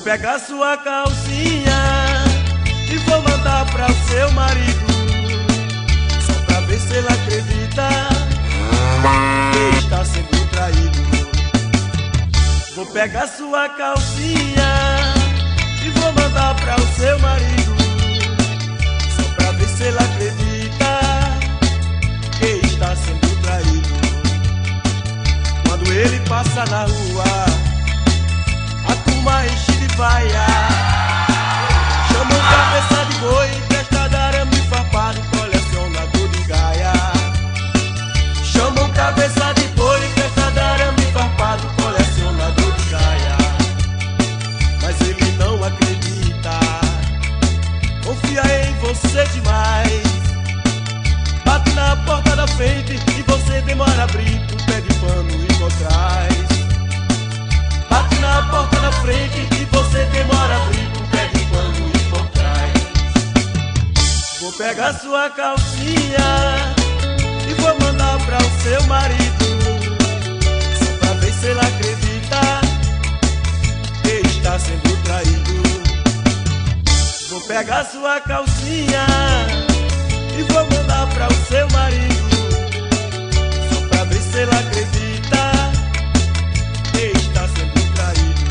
pegar sua calcinha e vou mandar pra o seu marido, só pra ver se ele acredita que está sendo traído. Vou pegar sua calcinha e vou mandar pra o seu marido, só pra ver se ele acredita que está sendo traído. Quando ele passa na rua, a turma enche de vaia, chamam cabeça de boi, testa de arame farpado, colecionador de gaia. Chamam cabeça de boi, testa de arame farpado, colecionador de gaia. Mas ele não acredita, confia em você demais. Bate na porta da frente e você demora a abrir, tu pede pano e por trás. Bate na porta da frente e você demora a abrir, tu pede pano e por trás. Vou pegar sua calcinha e vou mandar pra o seu marido, só pra ver se ele acredita que está sendo traído. Vou pegar sua calcinha e vou mandar pra o seu marido, só pra ver se ele acredita que está sendo traído.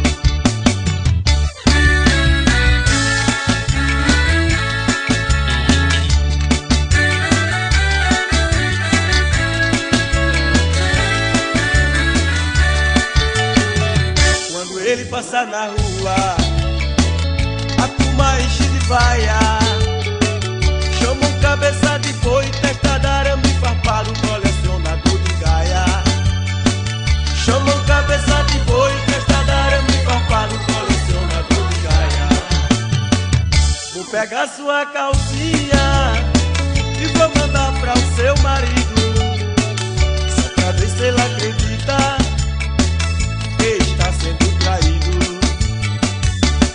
Quando ele passar na rua, a turma enche de vaia, chamam cabeça de boi, testa de arame farpado, colecionador de gaia. Chamam cabeça de boi, testa de arame farpado, colecionador de gaia. Vou pegar sua calcinha e vou mandar pra o seu marido, só pra ver se ele acredita que está sendo traído.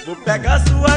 Vou pegar sua